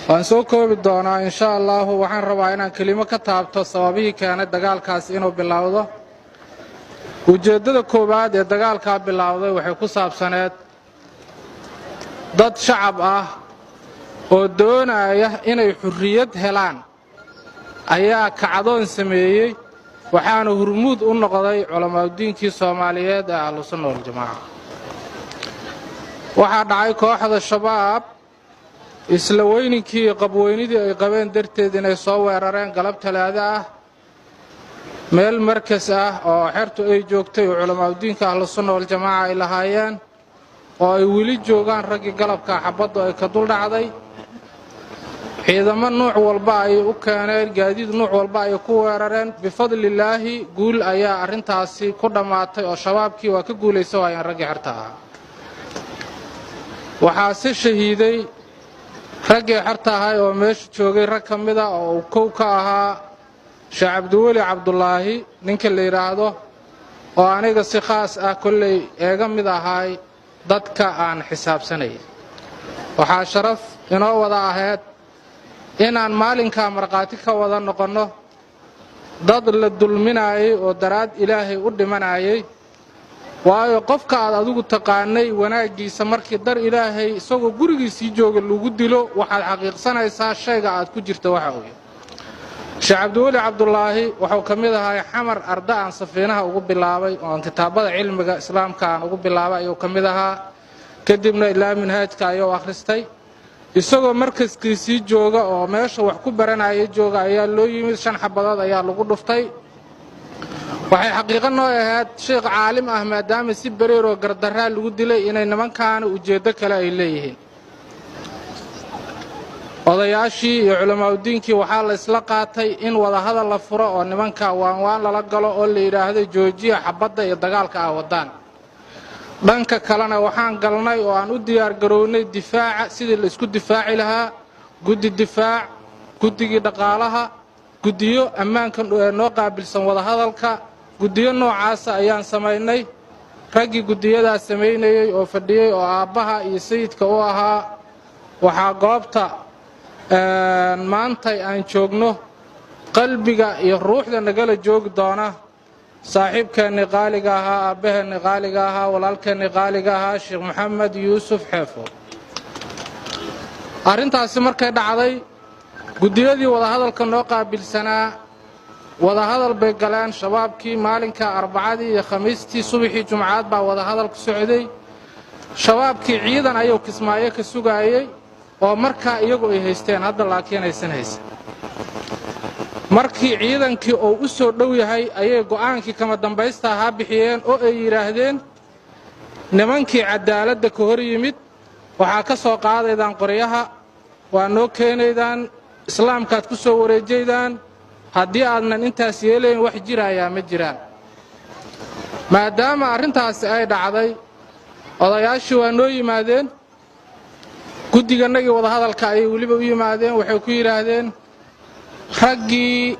waan soo koobi doonaa insha Allah waxaan rabaa inaan kelimo ka taabto sababihii keenay dagaalkaas inuu bilowdo. ujeedada koowaad ee dagaalka bilowday waxay ku saabsaneed dad shacab ah oo doonaya inay xurriyad helaan ayaa kacdoon sameeyay waxaana hurmuud u noqday culimadiinkii Soomaaliyeed ee Ahlus Sunnah wal Jamaaca. waxaa dhacay kooxda shabaab isla weyninkii qabweynidii ay qabeen darteed inay soo weerareen galab Talaado ah meel markas ah oo xertu ay joogtay culimadiinka Ahlus Sunnah wal Jamaaca ay lahaayeen oo ay wili joogaan ragii galabka xabadu ay ka dul dhacday. ciidamo nooc walba ay u keeneen gaadiid nooc walba ay ku weerareen bifadlilaahi guul ayaa arintaasi ku dhamaatay oo shabaabkii waa ka guuleysay waayeen ragii xerta ah. waxaa si shahiiday ragii xerta ah oo meesha joogay rag kamid ah oo kow ka ahaa Sheekh Cabdiweli Cabdullaahi ninka la yiraahdo oo aniga si khaas ah kulay eega mid ahay dadka aan xisaabsanay. waxaa sharaf inoo wada ahayd inaan maalinka marqaati ka wada noqono dad la dulminayay oo daraad Ilaahay u dhimanayay waayo qofka aad adigu taqaanay wanaagiisa markii dar Ilaahay isagoo gurigiisa jooga lagu dilo waxaad xaqiiqsanaysaa shayga aad ku jirto waxa uu yahay. Sheekh Cabdiweli Cabdullaahi wuxuu kamid ahaa xamar arda aan safiinaha ugu bilaabay oo kitaabada cilmiga islaamka aan ugu bilaabay ayuu kamid ahaa kadibna ilaa manhajka ayuu akhristay isagoo markaskiisii jooga oo meesha wax ku baranayay jooga ayaa loo yimid 5 xabadood ayaa lagu dhuftay. waxay xaqiiqo noo ahayd sheekh caalim ah maadaama si bareer oo gardaraa lagu dilay inay nimankaan ujeedo kale ay leeyihiin. odayaashii iyo culimadiinkii waxaa la isla qaatay in wada hadal la furo oo nimanka waan lala galo oo la yiraahdo joojiya xabadda iyo dagaalka ah wadaan. dhanka kalena waxaan galnay oo aan u diyaar garownay difaaca sidii la isku difaaci lahaa guddi difaac guddigii dhaqaalaha guddiyo ammaanka noo qaabilsan wada hadalka guddiyo noocaas ayaan sameynay. ragii guddiyada sameynayay oo fadhiyay oo aabbaha iyo sayidka u ahaa waxaa goobta maanta aan joogno qalbiga iyo ruuxda nagala joogi doona saaxiibkeena qaaliga ahaa aabaheena qaaliga ahaa walaalkeena qaaliga ahaa Sheekh Maxamed Yuusuf Xeefo. arintaasi markay dhacday guddiyadii wada hadalka noo qaabilsanaa wada hadal bay galeen shabaabkii maalinka Arbacadii iyo Khamiistii subaxii Jumcad baa wada hadal ku socday. shabaabkii ciidan ayuu Kismaayo ka sugayay oo markaa iyagu ay haysteen hadda laakiin aysan haysan. markii ciidankii oo u soo dhow yahay ayay go'aankii kama dambaysta ahaa bixiyeen oo ay yiraahdeen nimankii cadaaladda ka hor yimid waxaa ka soo qaadaydaan qoryaha waa noo keenaydaan islaamkaad ku soo wareejaydaan haddii aadnan intaas yeelayn wax jiraya ma jiraan. maadaama arintaasi ay dhacday odayaashii waa noo yimaadeen guddiganagii wada hadalka ay waliba u yimaadeen waxay ku yiraahdeen raggii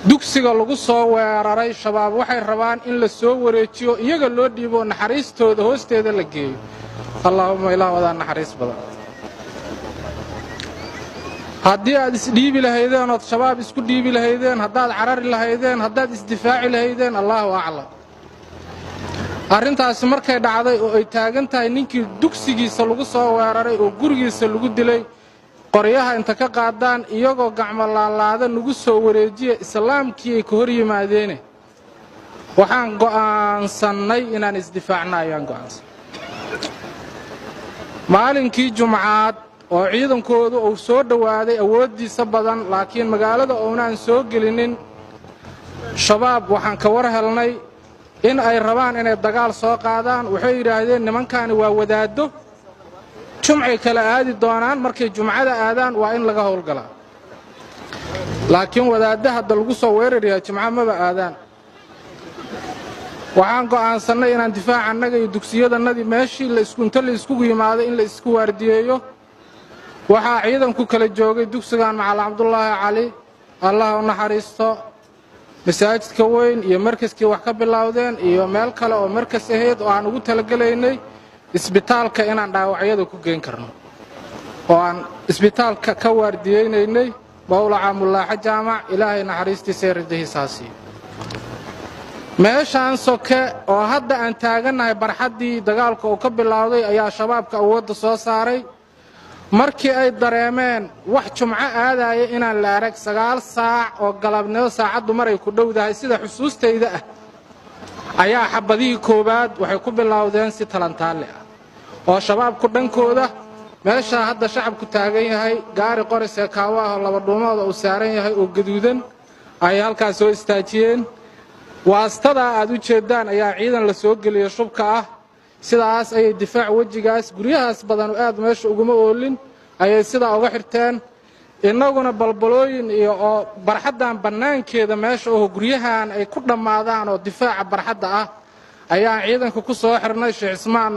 dugsiga lagu soo weeraray shabaab waxay rabaan in la soo wareejiyo iyaga loo dhiibo naxariistooda hoosteeda la geeyo. Allahumma ilaahu wada naxariis badan. haddii aad isdhiibi lahaydeen oo shabaab isku dhiibi lahaydeen haddaad carari lahaydeen haddaad isdifaaci lahaydeen Allahu a'lam. arintaasi markay dhacday oo ay taagan tahay ninkii dugsigiisa lagu soo weeraray oo gurigiisa lagu dilay qoryaha inta ka qaadaan iyagoo gacmo laalaada nagu soo wareejiya islaamkii ay ka hor yimaadeen waxaan go'aansanay inaan isdifaacno ayaan go'aansan. maalinkii Jumcad oo ciidankoodu uu soo dhawaaday awoodiisa badan laakiin magaalada oonaan soo gelinin shabaab waxaan ka war helnay in ay rabaan inay dagaal soo qaadaan. waxay yiraahdeen nimankaani waa wadaado jumcay kala aadi doonaan markay jumcada aadaan waa in laga howlgalaa laakiin wadaadaha hadda lagu soo weerariyaa jumca maba aadaan. waxaan go'aansanay inaan difaaca annaga iyo dugsiyadanadii meeshii la isku yimaado in la isku waardiyeeyo. waxaa ciidanku kala joogay dugsigan Macallin Cabdullaahi Cali Allah u naxariisto masaajidka weyn iyo markaskii wax ka bilowdeen iyo meel kale oo markas ahayd oo aan ugu talagalaynay isbitaalka inaan dhaawacyada ku geyn karno. oo aan isbitaalka ka waardiyeynay mawlaca mulaaxa jaamac ilaahay naxariistiisa ridihiisaasi meeshaan soke oo hadda aan taaganahay barxadii dagaalka oo ka bilowday ayaa shabaabka awoodda soo saaray markii ay dareemeen wax jumco aadaya inaan la arag 9 saac oo galabnimo saacadu maray ku dhowdahay sida xusuustayda ah ayaa xabadii koobaad waxay ku bilowdeen si talantaale ah oo shabaabku dhankooda meesha hadda shacabku taagan yahay gaari qoris ee kaawaha laba dhuumood oo saaran yahay oo gaduudan ay halkaas soo istaajiyeen waastada aad u jeedaan ayaa ciidan la soo geliyay shubka ah sidaas ay difaac wajigaas guryahaas badan aad meesha ugu ma oolin ayay sida uga xirteen inaguna balbalooyin iyo oo barxadan banaankeeda meesha oo guryahan ay ku dhamaadaan oo difaaca barxadda ah ayaa ciidanka ku soo xirnay Sheekh Ismaan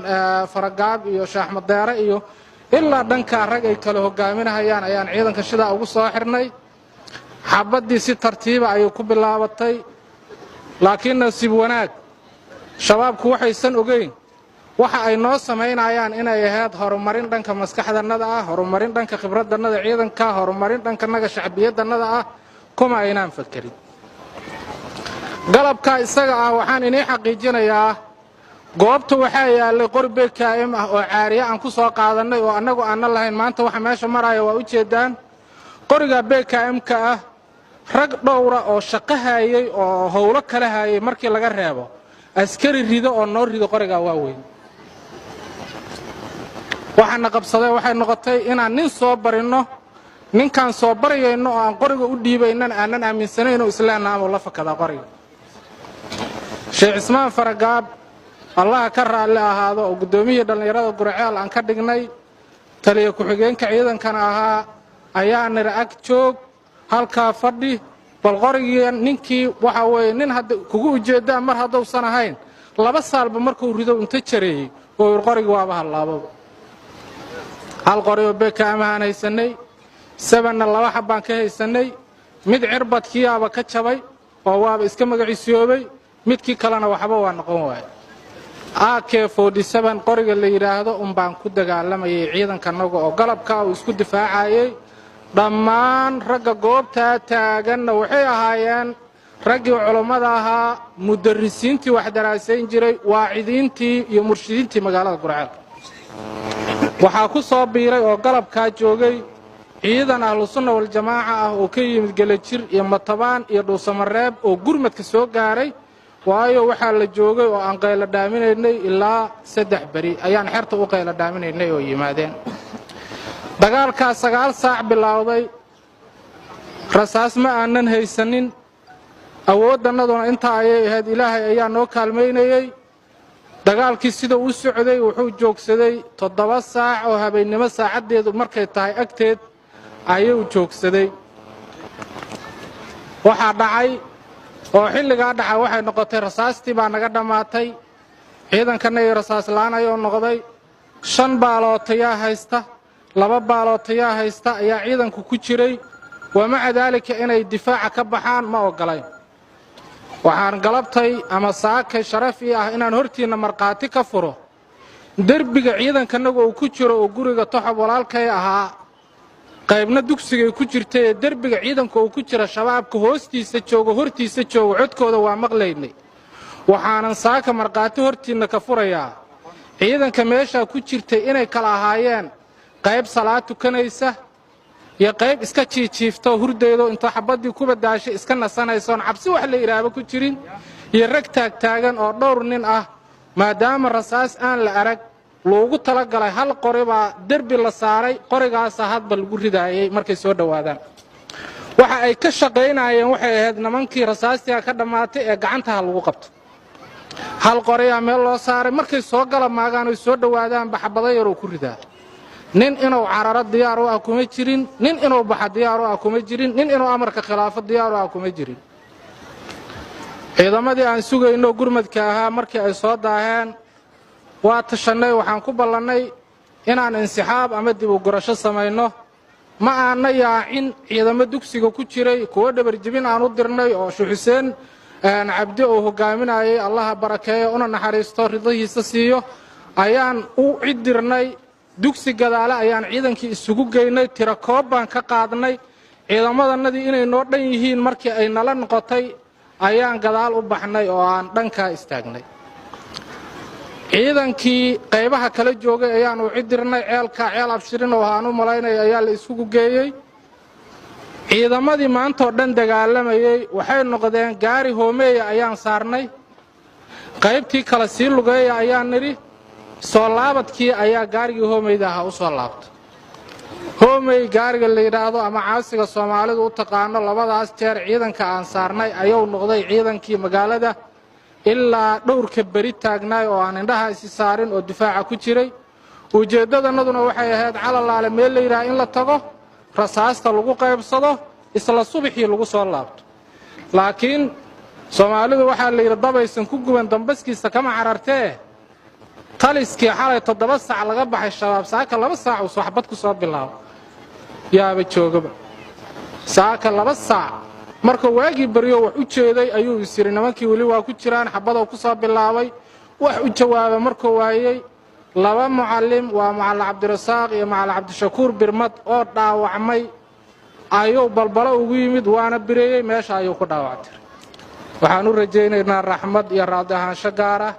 Faragaab iyo Sheekh Ahmed Deere iyo ilaa dhanka rag ay kala hogaaminayaan ayaan ciidanka shida ugu soo xirnay xabadii si tartiib ah ay ku bilaabatay laakiin nasiib wanaag shabaabku waxaysan ogeyn waxa ay noo sameynayaan inay ahayd horumarin dhanka maskaxdanada ah horumarin dhanka khibraddanada ciidanka horumarin dhanka naga shacbiyaddanada ah kuma aynaan fakirin galabka isaga ah waxaan inii xaqiijinayaa goobta waxa yaalay qori BKM ah oo caariya aan ku soo qaadanay oo anagu aan lahayn maanta waxa meesha maraya waa u jeedaan qoriga BKM-ka ah rag dhowra oo shaqo hayay oo howlo kala hayay markii laga reebo askari rido oo noo rido qoriga waa weyn waxaan qabsaday waxay noqotay inaan nin soo barino ninkan soo barayayno oo aan qoriga u dhiibaynan aanan aaminsanayn oo islaamna la fakada qoriga Sheekh Ismaan Faragaab Allah ka raali ahaado oo gudoomiye dhalinyarada Gurceel aan ka dhignay taliye ku xigeenka ciidankana ahaa ayaa niraag joog halka fadhi bal qoriga ninkii waxa weeye nin hadda kugu ujeedaa mar hadduu san ahayn 2 saalba markuu rido inta jareeyay oo qoriga waaba halaabo hal qoriyo BKM aan haysanay 7 2 xabaan ka haysanay mid cirbadkiyaaba ka jabay oo waaba iska magaciisoobay midkii kalena waxba waa noqon waay AK47 qoriga la yiraahdo baan ku dagaalamayay ciidankanaga oo galabka uu isku difaacayay dhammaan ragga goobta taagan waxay ahaayeen raggii culimada ahaa mudarrisiintii wax daraasayn jiray waacidiintii iyo murshidiintii magaalada Gurceel waxa ku soo biiray oo galabka joogay ciidan Ahlus Sunnah wal Jamaaca ah oo ka yimid Galajir iyo Matabaan iyo Dhuusamareeb oo gurmadka soo gaaray waayo waxa la joogay oo aan qayl dhaaminaynay ilaa 3 bari ayaan xirta u qayl dhaaminaynay oo yimaadeen dagaalka 9 saac bilowday rasaas ma aanan haysanin awoodannaduna inta ay ahayd ilaahay ayaa noo kaalmeynayay dagaalkii sida uu socday wuxuu joogsaday 7 saac oo habeenimo saacadeedu markay tahay agteed ayuu joogsaday waxa dhacay oo xilliga dhacay waxay noqotay rasaastii baa naga dhamaatay ciidankana ay rasaas laanayo noqday 5 baalootaya haysta 2 baalootaya haysta ayaa ciidanku ku jiray wama cadaalika inay difaaca ka baxaan ma ogolayn waxaan galabtay ama saakay sharafi ah inaan hortiina marqaati ka furo darbiga ciidankanaga uu ku jiro oo guriga Toxob walaalkay ahaa qaybna dugsiga ku jirtay darbiga ciidanka uu ku jira shabaabka hoostiisa joogo hortiisa joogo codkooda waa maqlaynay waxaanan saaka marqaati hortiina ka furayaa ciidanka meesha ku jirtay inay kala ahaayeen qayb salaad tukanaysa iyo qayb iska jiifto hurdaydo inta xabadii ku badaashay iska nasanayso cabsi wax la iraabo ku jirin iyo rag taagan oo dhowr nin ah maadaama rasaas aan la arag loogu tala galay hal qori baa darbi la saaray qorigaas hadba lagu ridaayay markay soo dhawaadaan waxa ay ka shaqeynayeen waxay ahayd nimankii rasaastiga ka dhamaatay ee gacanta lagu qabto hal qori ah meel loo saaray markay soo gala maagaan oo soo dhawaadaan baxbada yar oo ku ridaa nin inuu cararo diyaar u ah kuma jirin nin inuu baxa diyaar u ah kuma jirin nin inuu amarka khilaafo diyaar u ah kuma jirin ciidamadii aan sugayno gurmadka ahaa markii ay soo daaheen waa tashanay waxaan ku ballanay inaan insixaab ama dib u gurasho sameeyno ma aana yaacin ciidamo dugsiga ku jiray kuwa dhabar jibin aan u dirnay oo Sheekh Xuseen Cabdi oo hogaaminayay Allah barakeeyo una naxariisto ridihiisa siiyo ayaan u cidirnay dugsi gadaale ayaan ciidankii isugu geynay tiro koob baan ka qaadnay ciidamadannadii inay noo dhan yihiin markii ay nala noqotay ayaan gadaal u baxnay oo aan dhankaa istaagnay ciidankii qaybaha kala joogay ayaan u cidirnay ceel abshirin oo aan u malaynay ayaa la isugu geeyey ciidamadii maanta oo dhan dagaalamayay waxay noqdeen gaari hoomeeya ayaan saarnay qaybtii kala sii lugeeya ayaan nidhi soo laabadkii ayaa gaarigii hoomeyda ahaa u soo laabtay hoomey gaariga la yidhaahdo ama caasiga soomaalidu u taqaano labadaas jeer ciidanka aan saarnay ayuu noqday ciidankii magaalada ilaa dhowrka beri taagnaay oo aan indhaha isi saarin oo difaaca ku jiray ujeeddadannaduna waxay ahayd calalaale meel la yidhaha in la tago rasaasta lagu qaybsado isla subaxii lagu soo laabto laakiin soomaalidu waxaa la yidhi dabaysan ku guban dambaskiisa kama carartee taliskii xalay 7 saac laga baxay shabaab saaka 2 saac uu waxbad ku soo bilaabo yaaba joogaba saaka 2 saac marka waagii bariyo wax u jeeday ayuu isiri nimankii wali waa ku jiraan xabado ku soo bilaabay wax u jawaabay markuu waayay laba muallim waa Macallin Cabdirasaaq iyo Macallin Cabdishakuur Birmad oo dhaawacmay ayuu balbalo ugu yimid waana bireeyay meesha ayuu ku dhaawactay waxaan u rajaynaynaa raxmad iyo raadi ahaansho gaar ah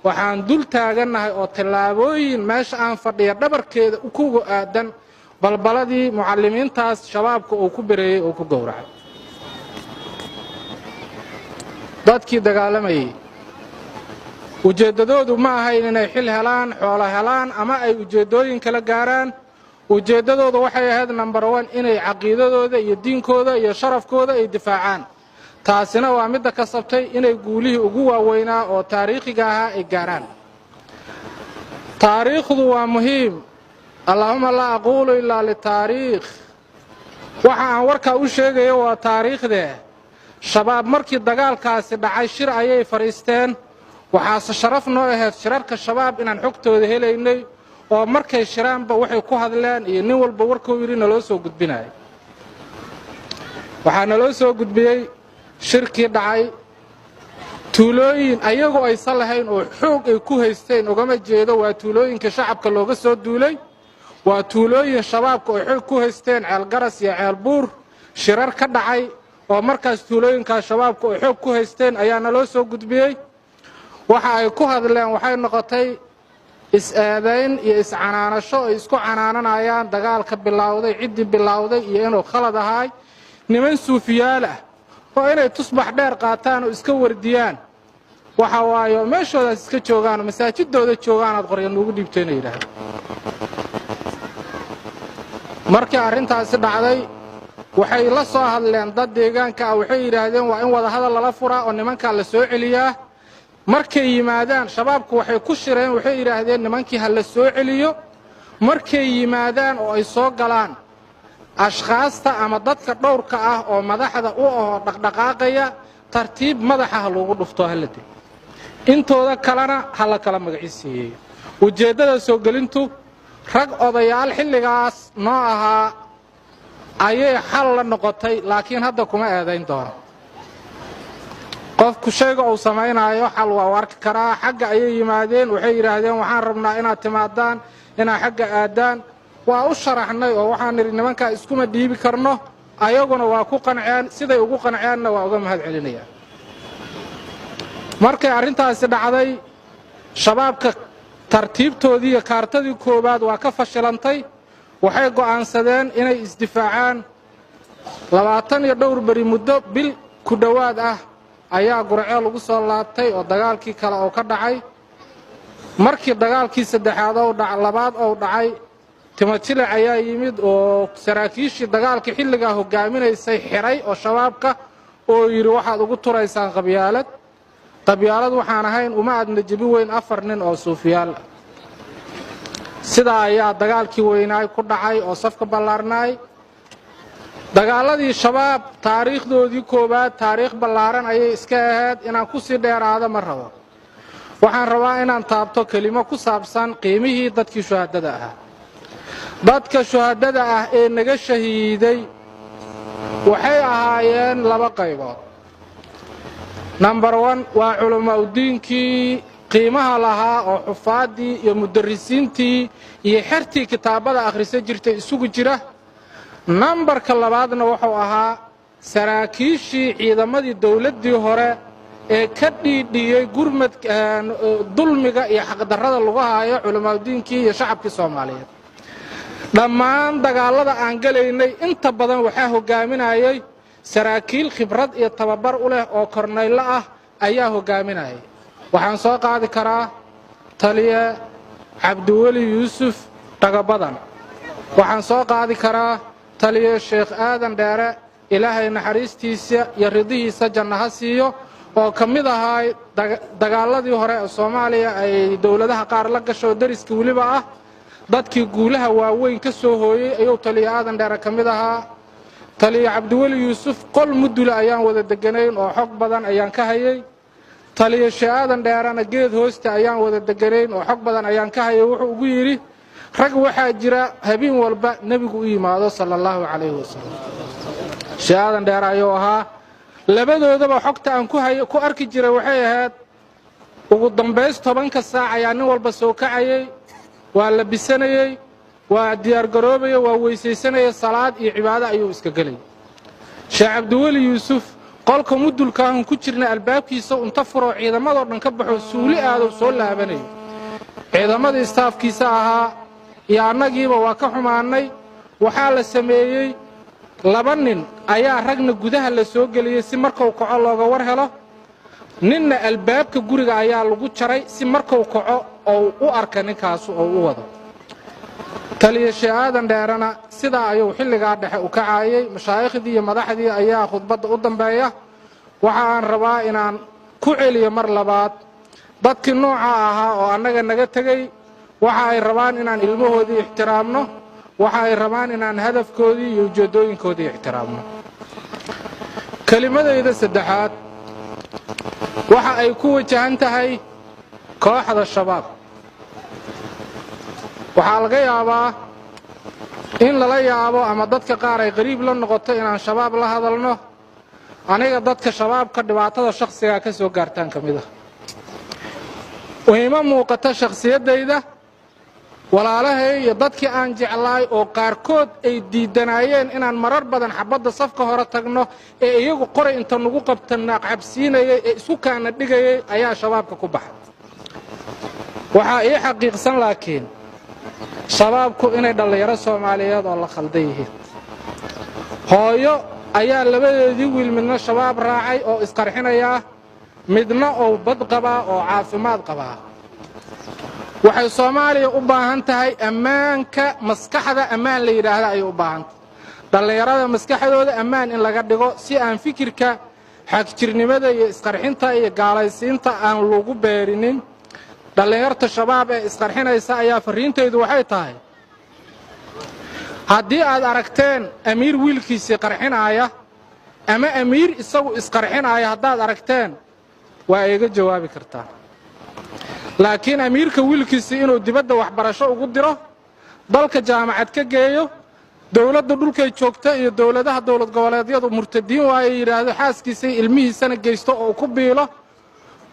waxaan dul taaganahay oo tilaabooyin meesha aan fadhiyo dhabarkeeda kugu aadan balbaladii muallimiintaas shabaabka uu ku bireeyay oo ku gowracay dadkii dagaalamayay ujeedadoodu ma ahayn inay xil helaan xoolo helaan ama ay ujeedooyin kala gaaraan ujeedadoodu waxay ahayd number 1 inay caqiidadooda iyo diinkooda iyo sharafkooda ay difaacaan taasina waa mid ka sabtay inay guulihii ugu waaweynaa oo taariikhiga ah ay gaaraan taariikhdu waa muhiim allahumma la aqulu illa li taariikh waxa aan warka u sheegayo waa taariikhde shabaab markii dagaalkaasi dhacay shir ayay fariisteen waxaase sharaf noo ahayd shirarka shabaab inaan xogtooda helaynay oo markay shiraanba waxay ku hadleen iyo nin walba warkuu yiri naloo soo gudbinay waxaa naloo soo gudbiyay shirkii dhacay tuulooyin ayagoo aysan lahayn oo xoog ay ku haysteen ugama jeedo waa tuulooyinka shacabka looga soo duulay waa tuulooyin shabaabka oo xoog ku haysteen ceel garas iyo ceel buur shirar ka dhacay oo markaas tuulooyinka shabaabka oo xoog ku haysteen ayaa naloo soo gudbiyay waxa ay ku hadleen waxay noqotay is-aadayn iyo is-canaanasho ay isku canaananayaan dagaalka bilowday cidii bilowday iyo inuu khalad ahay niman suufiyaal ah oo inay tusbax dheer qaataan oo iska wardiyaan waxa waayo meeshoodaas iska joogaan masaajidooda joogaan aad qoryan ugu dhiibteen yiraahdo markii arrintaasi dhacday waxay la soo hadleen dad deegaanka waxay yiraahdeen waa in wada hadal lala furaa oo nimanka la soo celiyaa markay yimaadaan shabaabku waxay ku shireen waxay yiraahdeen nimankii hal la soo celiyo markay yimaadaan oo ay soo galaan ashqaasta ama dadka dhowrka ah oo madaxda u ah dhaqdhaqaaqaya tartiib madaxa loogu dhufto halade intooda kalena hala kala magaciisiyay ujeedada soo gelintu rag odayaal xilligaas noo ahaa ayay xal la noqotay laakiin hadda kuma eedayn doono qofku shayga uu sameeynayo xal waa warka karaa xagga ayay yimaadeen waxay yiraahdeen waxaan rabnaa inaad timaadaan inaa xagga aadaan waa u sharaxnay oo waxaan niri nimanka iskuma dhiibi karno ayaguna waa ku qanceen siday ugu qanceenna waa uga mahad celinayaan markay arrintaasi dhacday shabaabka tartiibtoodii iyo kaartadii koobaad waa ka fashilantay waxay go'aansadeen inay isdifaacaan 20 iyo dhowr bari muddo bil ku dhawaad ah ayaa gurceel ugu soo laabtay oo dagaalkii kale oo ka dhacay markii dagaalkii saddexaad oo labaad oo dhacay Timotile ayaa yimid oo saraakiishii dagaalka xilliga hogaaminaysay xiray oo shabaabka oo yiri waxaad ugu turaysaan qabyaalad waxaan ahayn uma aadna jabi weyn 4 nin oo suufiyaal sida ayaa dagaalkii weynaay ku dhacay oo safka ballaarnay dagaaladii shabaab taariikhdoodii koobaad taariikh ballaaran ayay iska ahayd inaan ku sii dheeraado ma rabo waxaan rabaa inaan taabto kelimo ku saabsan qiimihii dadkii shuhadada ahaa dadka shuhadada ah ee naga shahiiday waxay ahaayeen 2 qaybood number 1 waa culumada diinkii qiimaha lahaa oo xufaadii iyo mudarrisiintii iyo xertii kitaabada akhrisan jirtay isugu jira. nambarka labaadna wuxuu ahaa saraakiishii ciidamadii dawladdii hore ee ka dhiidhiyey gurmad dulmiga iyo xaqdarrada lagu haayo culimaadudiinkii iyo shacabkii Soomaaliyeed. dhammaan dagaalada aan galaynay inta badan waxaa hogaaminayay saraakiil khibrad iyo tababar u leh oo korneyl ah ayaa hogaaminayay. waxaan soo qaadi karaa taliye cabdiweli yuusuf dhagabadan, waxaan soo qaadi karaa taliye sheekh aadan dheere ilaahay naxariistiisa iyo ridihiisa janno ha siiyo oo ka mid ahaa dagaaladii hore ee Soomaaliya ay dawladaha qaar la gasho dariska waliba ah dadkii guulaha waaweyn ka soo hooyay ayuu taliye aadan dheere ka mid ahaa. taliye cabdiweli yuusuf qol mudule ayaan wada deganayn oo xog badan ayaan ka hayay. taliye sheekh aadan dheerana geed hoosta ayaan wada deganayn oo xog badan ayaan ka hayay. wuxuu ugu yiri rag waxaa jira habeen walba nabigu u yimaado sallallahu alayhi wasallam. sheekh aadan dheer ayuu ahaa. labadoodaba xogta aan ku arki jiray waxay ahayd ugu dambays 10 saac ayaa nin walba soo kacayay, waa la bisanayay, waa diyaar garoobay, waa weysaysanayay, salaad iyo cibaado ayuu iska galay. sheekh cabdiweli yuusuf qolka mudulka aan ku jirna albaabkiisa inta furo ciidamadoo dhan ka baxo suuli aado soo laabanay. ciidamadii staafkiisa ahaa iyo annagiiba waa ka xumaanay. waxaa la sameeyay 2 nin ayaa ragna gudaha la soo geliyay si markuu kaco looga war helo, ninna albaabka guriga ayaa lagu jaray si markuu kaco oo u arka ninkaas oo u wado. taliye sheekh aadan dheerana sidaa ayuu xilligaa dhexe u kacayay. mashaayikhdii iyo madaxdii ayaa khudbadda u dambeeya. waxa aan rabaa inaan ku celiyo mar labaad dadkii nooca ahaa oo annaga naga tegay. waxa ay rabaan inaan ilmahoodii ixtiraamno, waxa ay rabaan inaan hadafkoodii iyo ujeedooyinkoodii ixtiraamno. kelimadayda saddexaad waxa ay ku wajahan tahay kooxda shabaab. waxaa laga yaabaa in lala yaabo ama dadka qaar ay qariib la noqoto inaan shabaab la hadalno. aniga dadka shabaabka dhibaatada shakhsiga ka soo gaartaan ka mid ah. wayma muuqata shakhsiyadayda walaalahay iyo dadkii aan jeclaay oo qaarkood ay diidanayeen inaan marar badan xabadda safka hore tagno ee iyagu qoray inta nagu qabtana qabsiinayay ee isu kaana dhigayay ayaa shabaabka ku baxay. waxaa ii xaqiiqsan laakiin shabaabku inay dhalinyaro Soomaaliyeed oo la khaldan yihiin. hooyo ayaa labadeedii wiil midna shabaab raacay oo isqarxinaya, midna oo bad qaba oo caafimaad qaba. waxay Soomaaliya u baahan tahay ammaanka maskaxda ammaan la yiraahdo ay u baahan tahay. dhalinyarada maskaxdooda ammaan in laga dhigo si aan fikirka xagjirnimada iyo isqarxinta iyo gaalaysiinta aan lagu beerinin. dhalinyarta shabaab ee isqarxinaysa ayaa fariintaydu waxay tahay haddii aad aragteen amiir wiilkiisii qarxinaya ama amiir isagu isqarxinaya haddaad aragteen waa iga jawaabi kartaa. laakiin amiirka wiilkiisii inuu dibadda waxbarasho ugu diro, dalka jaamacad ka geeyo, dawladda dhulkay joogta iyo dawladaha dawlad goboleedyadu murtadiin waaye yiraahdo xaaskiisa ilmihiisana geysto oo ku biilo,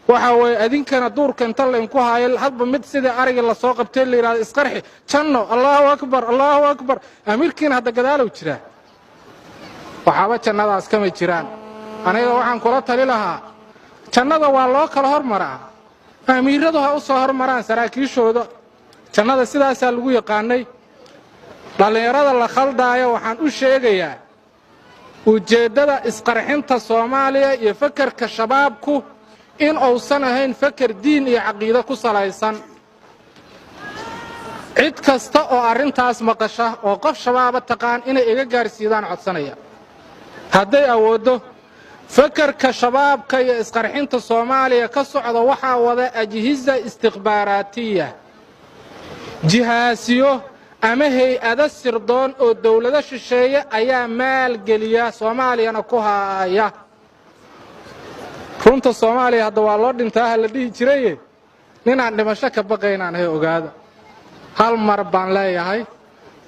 waxa way adinkana duurka inta la inku haayay hadba mid sida ariga la soo qabtay la yiraahdo isqarxi janno Allahu akbar amiirkiina hadda gadaal u jira. waxaaba jannadaas kama jiraan. aniga waxaan kula tali lahaa jannada waa loo kala hormaraa. amiiradu ha u soo hormaraan saraakiishooda. jannada sidaasaa lagu yaqaanay. dhalinyarada la khaldaayo waxaan u sheegayaa ujeeddada isqarxinta Soomaaliya iyo fakarka shabaabku in uusan ahayn fakar diin iyo caqiido ku salaysan. cid kasta oo arintaas maqasha oo qof shabaab taqaan inay iga gaarsiidaan codsanaya hadday awoodo. fakarka shabaabka iyo isqarxinta Soomaaliya ka socda waxa wada ajhiza istikhbaaraatiya, jihaasiyo ama hay'ado sirdoon oo dawlado shisheeye ayaa maal geliya Soomaaliyana ku haya. runta Soomaaliya hadda waa loo dhintaa la dhihi jiray ninaan dhimasho ka baqaynaan hay ogaada. hal mar baan leeyahay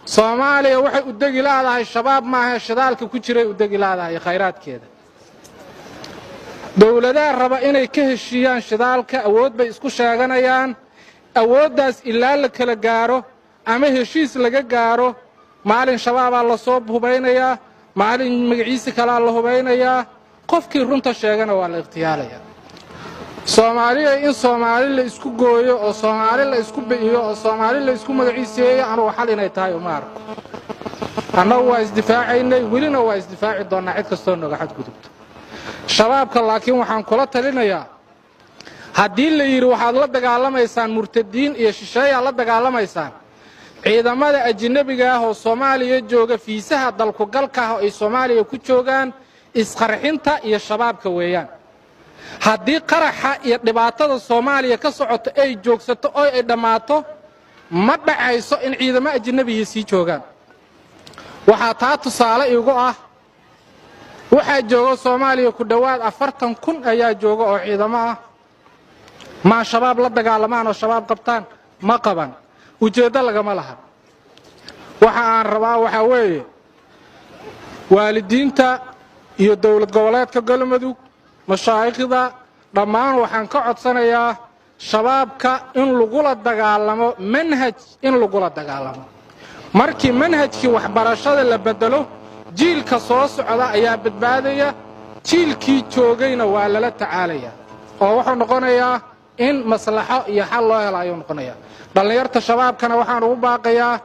Soomaaliya waxay u degi laadahay shabaab ma aha shidaalka ku jiray u degi laadahay khayraadkeeda. dowladaha raba inay ka heshiiyaan shidaalka awood bay isku sheeganayaan awooddaas ilaa la kala gaaro ama heshiis laga gaaro maalin shabaabaa la soo hubaynayaa maalin magaciisa kalaa la hubaynayaa qofkii runta sheegana waa la ikhtiyaalayaa Soomaaliya in Soomaali la isku gooyo oo Soomaali la isku bi'iyo oo Soomaali la isku magaciiseeyo anu xal inay tahay uma arko annagu waa isdifaacaynay welina waa isdifaaci doonaa cid kastoo naga xadgudubto shabaabka laakiin waxaan kula talinayaa haddii la yidhi waxaad la dagaalamaysaan murtadiin iyo shisheeyaa la dagaalamaysaan ciidamada ajnabiga ah oo Soomaaliya jooga fiisaha dalku galka ah oo ay Soomaaliya ku joogaan isqarxinta iyo shabaabka weeyaan haddii qaraxa iyo dhibaatada Soomaaliya ka socoto ay joogsato oo ay dhamaato ma dhacayso in ciidamo ajnabiga sii joogaan waxa taa tusaale igu ah waxa jooga Soomaaliya ku dhawaad 40,000 ayaa jooga oo ciidamo ah ma shabaab la dagaalamaan oo shabaab qabtaan ma qaban ujeedo lagama laha waxa aan rabaa waxa weeye waalidiinta iyo dawlad goboleedka Galmudug mashaayikhda dhammaan waxaan ka codsanayaa shabaabka in lagu la dagaalamo manhaj in lagu la dagaalamo markii manhajkii waxbarashada la bedelo jiilka soo socda ayaa badbaadaya jiilkii joogayna waa la tacaalaya oo wuxuu noqonayaa in maslaxo iyo xal loo helo ayuu noqonayaa dhalinyarta shabaabkana waxaan ugu baaqayaa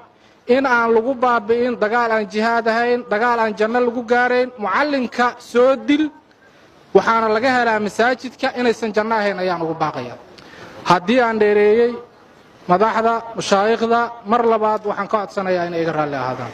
in aan lagu baabi'in dagaal aan jihaad ahayn dagaal aan janno lagu gaarayn mucallinka soo dil waxaana laga helaa masaajidka inaysan janno ahayn ayaan ugu baaqayaa haddii aan dheereeyay madaxda mashaayikhda mar labaad waxaan ka codsanayaa inay iga raalli ahaadaan